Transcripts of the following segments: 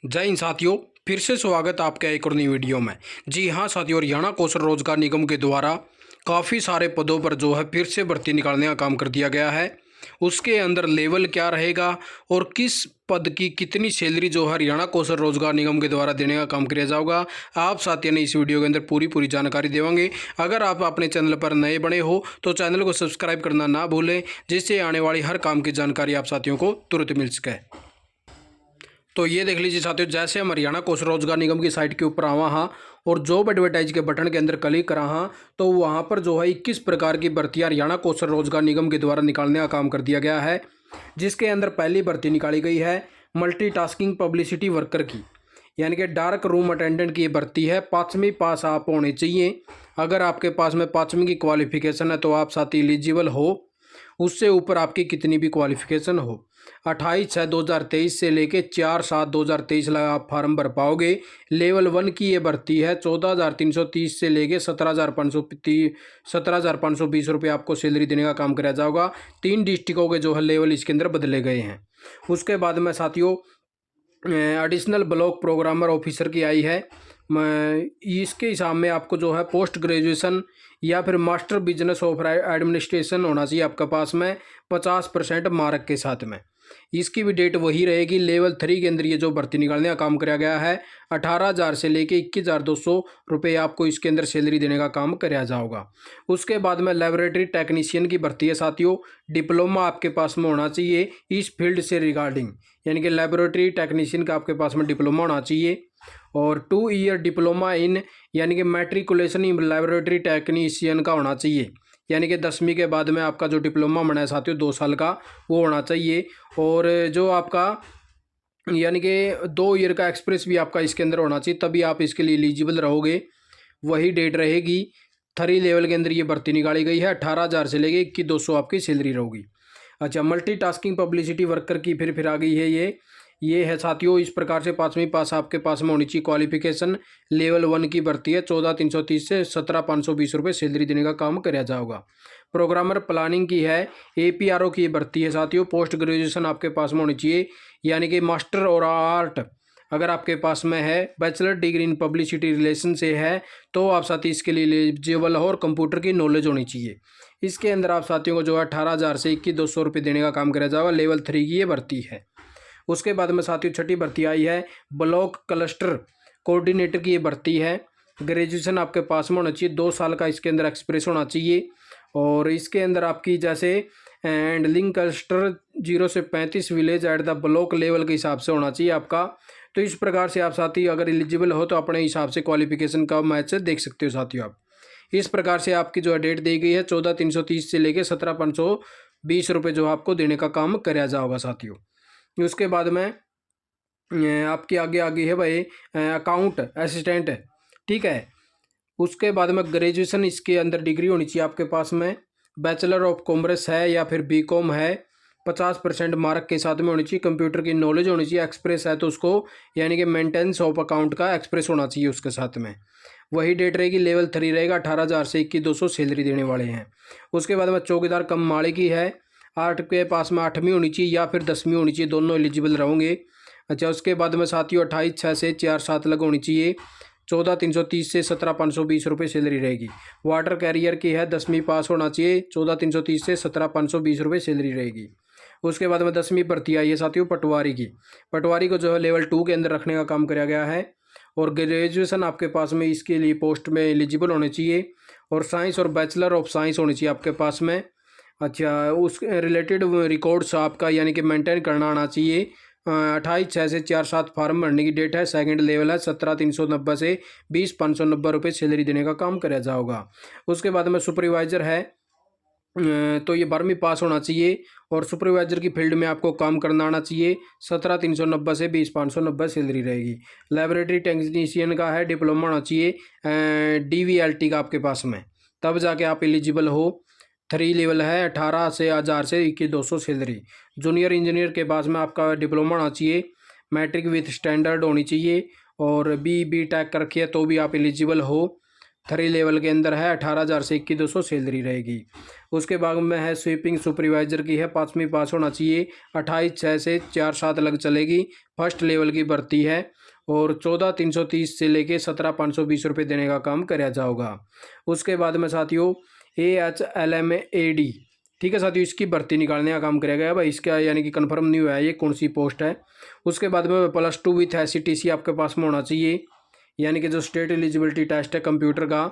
जय हिंद साथियों, फिर से स्वागत आपका एक और नई वीडियो में। जी हाँ साथियों, हरियाणा कौशल रोजगार निगम के द्वारा काफ़ी सारे पदों पर जो है फिर से भर्ती निकालने का काम कर दिया गया है। उसके अंदर लेवल क्या रहेगा और किस पद की कितनी सैलरी जो है हरियाणा कौशल रोजगार निगम के द्वारा देने का काम किया जाएगा, आप साथियों ने इस वीडियो के अंदर पूरी जानकारी देवांगे। अगर आप अपने चैनल पर नए बने हो तो चैनल को सब्सक्राइब करना ना भूलें, जिससे आने वाली हर काम की जानकारी आप साथियों को तुरंत मिल सके। तो ये देख लीजिए साथियों, जैसे हम हरियाणा कौशल रोजगार निगम की साइट के ऊपर आवा हाँ और जॉब एडवर्टाइज के बटन के अंदर क्लिक करा हाँ, तो वहाँ पर जो है 21 प्रकार की भर्तियाँ हरियाणा कौशल रोजगार निगम के द्वारा निकालने का काम कर दिया गया है। जिसके अंदर पहली भर्ती निकाली गई है मल्टीटास्किंग पब्लिसिटी वर्कर की, यानी कि डार्क रूम अटेंडेंट की ये भर्ती है। 5वीं पास आप होने चाहिए। अगर आपके पास में 5वीं की क्वालिफिकेशन है तो आप साथी एलिजिबल हो। उससे ऊपर आपकी कितनी भी क्वालिफिकेशन हो। 28/6/2023 से लेके 4/7/2023 लगा आप फार्म भर पाओगे। लेवल 1 की ये भर्ती है। 14,330 से लेके 17,520 रुपये आपको सैलरी देने का काम कराया जाएगा। 3 डिस्ट्रिक्टों के जो है लेवल इसके अंदर बदले गए हैं। उसके बाद में साथियों एडिशनल ब्लॉक प्रोग्रामर ऑफिसर की आई है। इसके हिसाब में आपको जो है पोस्ट ग्रेजुएशन या फिर मास्टर बिजनेस ऑफ एडमिनिस्ट्रेशन होना चाहिए आपके पास में 50% मार्क के साथ में। इसकी भी डेट वही रहेगी। लेवल 3 के अंदर ये जो भर्ती निकालने का काम कराया गया है। 18,000 से लेके 21,200 रुपये आपको इसके अंदर सैलरी देने का काम कराया जाएगा। उसके बाद में लेबोरेटरी टेक्नीशियन की भर्ती है साथियों। डिप्लोमा आपके पास में होना चाहिए इस फील्ड से रिगार्डिंग, यानी कि लेबोरेटरी टेक्नीशियन का आपके पास में डिप्लोमा होना चाहिए। और 2 ईयर डिप्लोमा इन, यानी कि मैट्रिकुलेशन इन लेबोरेटरी टेक्नीशियन का होना चाहिए, यानी कि 10वीं के बाद में आपका जो डिप्लोमा बना है साथियों 2 साल का, वो होना चाहिए। और जो आपका यानी कि 2 ईयर का एक्सपीरियंस भी आपका इसके अंदर होना चाहिए, तभी आप इसके लिए एलिजिबल रहोगे। वही डेट रहेगी। 3 लेवल के अंदर ये भर्ती निकाली गई है। 18,000 से लेके 21,200 आपकी सैलरी रहोगी। अच्छा, मल्टीटास्किंग पब्लिसिटी वर्कर की फिर आ गई है ये है साथियों इस प्रकार से। 5वीं पास आपके पास में होनी चाहिए क्वालिफिकेशन। लेवल 1 की भर्ती है। 14,330 से 17,520 रुपये सैलरी देने का काम कराया जाएगा। प्रोग्रामर प्लानिंग की है। APRO की भर्ती है साथियों। पोस्ट ग्रेजुएशन आपके पास में होनी चाहिए, यानी कि मास्टर और आर्ट अगर आपके पास में है, bachelor degree in publicity relation से है तो आप साथी इसके लिए एलिजिबल हो और कंप्यूटर की नॉलेज होनी चाहिए। इसके अंदर आप साथियों को जो है 18,000 से 21,200 रुपये देने का काम कराया जाएगा। लेवल 3 की ये भर्ती है। उसके बाद में साथियों छठी भर्ती आई है ब्लॉक क्लस्टर कोऑर्डिनेटर की ये भर्ती है। ग्रेजुएशन आपके पास में होना चाहिए। 2 साल का इसके अंदर एक्सपीरियंस होना चाहिए। और इसके अंदर आपकी जैसे हैंडलिंग क्लस्टर 0 से 35 village at the block level के हिसाब से होना चाहिए आपका। तो इस प्रकार से आप साथी अगर एलिजिबल हो तो अपने हिसाब से क्वालिफिकेशन का मैच देख सकते हो साथियों आप। इस प्रकार से आपकी जो डेट दी गई है 14,330 से लेके 17,520 रुपये जो आपको देने का काम कराया जाएगा साथियों। उसके बाद में आपके आगे है भाई अकाउंट असिस्टेंट, ठीक है। उसके बाद में ग्रेजुएशन इसके अंदर डिग्री होनी चाहिए आपके पास में। बैचलर ऑफ कॉमर्स है या फिर BCom है। 50% मार्क के साथ में होनी चाहिए। कंप्यूटर की नॉलेज होनी चाहिए। एक्सप्रेस है तो उसको यानी कि मेंटेनेंस ऑफ अकाउंट का एक्सप्रेस होना चाहिए उसके साथ में। वही डेट रहेगी। लेवल 3 रहेगा। 18,000 से 21,200 सैलरी देने वाले हैं। उसके बाद में चौकीदार कम माले की है। 8 के पास में 8वीं होनी चाहिए या फिर 10वीं होनी चाहिए, दोनों एलिजिबल रहेंगे। अच्छा, उसके बाद में साथियों 28/6 से 4/7 लग होनी चाहिए। 14,330 से 17,520 रुपये सैलरी रहेगी। वाटर कैरियर की है। 10वीं पास होना चाहिए। 14,330 से 17,520 रुपये सैलरी रहेगी। उसके बाद में 10वीं भर्ती आई है साथियों पटवारी की। पटवारी को जो है लेवल 2 के अंदर रखने का काम कराया गया है। और ग्रेजुएशन आपके पास में इसके लिए पोस्ट में एलिजिबल होने चाहिए। और साइंस और बैचलर ऑफ साइंस होनी चाहिए आपके पास में। अच्छा, उस रिलेटेड रिकॉर्ड्स आपका यानी कि मेंटेन करना आना चाहिए। 28/6 से 4/7 फॉर्म भरने की डेट है। सेकंड लेवल है। 17,390 से 20,590 रुपये सैलरी देने का काम कराया जाएगा। उसके बाद में सुपरवाइजर है। तो ये 12वीं पास होना चाहिए और सुपरवाइजर की फील्ड में आपको काम करना आना चाहिए। 17,390 से 20,590 सैलरी रहेगी। लेबोरेटरी टेक्नीशियन का है। डिप्लोमा होना चाहिए DVLT का आपके पास में, तब जाके आप एलिजिबल हो। 3 लेवल है। 18,000 से 21,200 सैलरी। जूनियर इंजीनियर के पास में आपका डिप्लोमा होना चाहिए। मैट्रिक विथ स्टैंडर्ड होनी चाहिए और BTech कर रखी है तो भी आप एलिजिबल हो। 3 लेवल के अंदर है, 18,000 से 21,200 सैलरी रहेगी। उसके बाद में है स्वीपिंग सुपरवाइजर की है, 5वीं पास होना चाहिए, 28/6 से 4/7 लग चलेगी। फर्स्ट लेवल की भर्ती है और 14,330 से लेके 17,520 रुपये देने का काम कराया जाएगा। उसके बाद में साथियों AHLMAD, ठीक है साथियों, इसकी भर्ती निकालने का काम कराया गया। भाई इसका यानी कि कंफर्म नहीं हुआ है ये कौन सी पोस्ट है। उसके बाद में +2 विथ SCTC आपके पास में होना चाहिए, यानी कि जो स्टेट एलिजिबिलिटी टेस्ट है कंप्यूटर का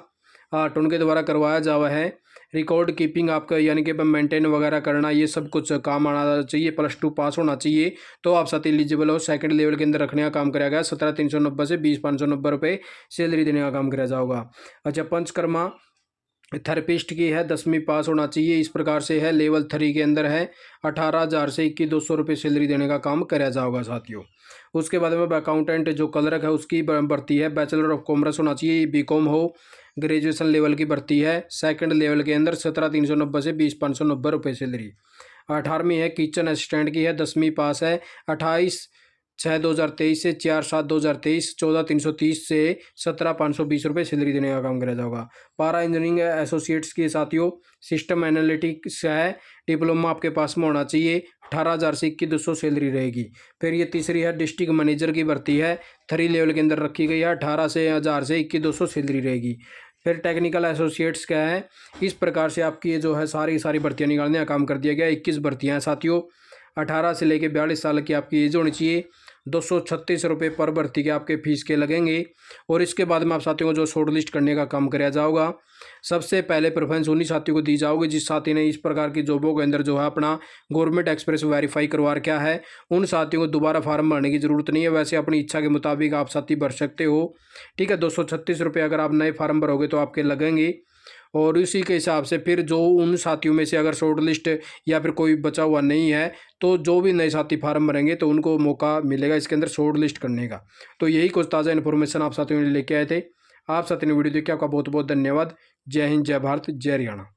उनके द्वारा करवाया जावा है। रिकॉर्ड कीपिंग आपका यानी कि मेंटेन वगैरह करना, ये सब कुछ काम आना चाहिए, +2 पास होना चाहिए, तो आप साथ एलिजिबल हो। सेकंड लेवल के अंदर रखने का काम कराया गया। 17,390 से 20,590 रुपये सैलरी देने का काम कराया जाएगा। अच्छा, पंचकर्मा थेरेपिस्ट की है, 10वीं पास होना चाहिए। इस प्रकार से है, लेवल 3 के अंदर है, 18,000 से 21,200 रुपये सैलरी देने का काम कराया जाएगा साथियों। उसके बाद में अकाउंटेंट जो क्लर्क है उसकी भर्ती है, बैचलर ऑफ कॉमर्स होना चाहिए, BCom हो, ग्रेजुएशन लेवल की भर्ती है। सेकंड लेवल के अंदर 17,390 से 20,590 रुपये सैलरी। 18वीं है किचन असिस्टेंट की है, 10वीं पास है, 28/6/2023 से 4/7/2023, 14,330 से 17,520 रुपये सैलरी देने का काम कराया जाएगा। पारा इंजीनियरिंग एसोसिएट्स की साथियों सिस्टम एनालिटिक्स है, डिप्लोमा आपके पास में होना चाहिए, 18,000 से 21,200 सैलरी रहेगी। फिर ये तीसरी है डिस्ट्रिक्ट मैनेजर की भर्ती है, 3 लेवल के अंदर रखी गई है, 18,000 से 21,200 सैलरी रहेगी। फिर टेक्निकल एसोसिएट्स क्या है, इस प्रकार से आपकी ये जो है सारी भर्तियाँ निकालने का काम कर दिया गया। 21 भर्तियाँ हैं साथियों। 18 से लेकर 42 साल की आपकी एज होनी चाहिए। 236 रुपये पर भर्ती के आपके फीस के लगेंगे। और इसके बाद में आप साथियों को जो शॉर्ट लिस्ट करने का काम कराया जाएगा, सबसे पहले प्रेफरेंस उन्हीं साथियों को दी जाओगी जिस साथी ने इस प्रकार की जॉबों के अंदर जो है अपना गवर्नमेंट एक्सप्रेस वेरीफाई करवा रखा है। उन साथियों को दोबारा फार्म भरने की ज़रूरत नहीं है, वैसे अपनी इच्छा के मुताबिक आप साथी भर सकते हो। ठीक है, 236 रुपये अगर आप नए फार्म भरोगे तो आपके लगेंगे। और इसी के हिसाब से फिर जो उन साथियों में से अगर शॉर्ट लिस्ट या फिर कोई बचा हुआ नहीं है तो जो भी नए साथी फार्म भरेंगे तो उनको मौका मिलेगा इसके अंदर शॉर्ट लिस्ट करने का। तो यही कुछ ताज़ा इन्फॉर्मेशन आप साथियों ने लेके आए थे। आप साथियों ने वीडियो देखिए, आपका बहुत बहुत धन्यवाद। जय हिंद, जय भारत, जय हरियाणा।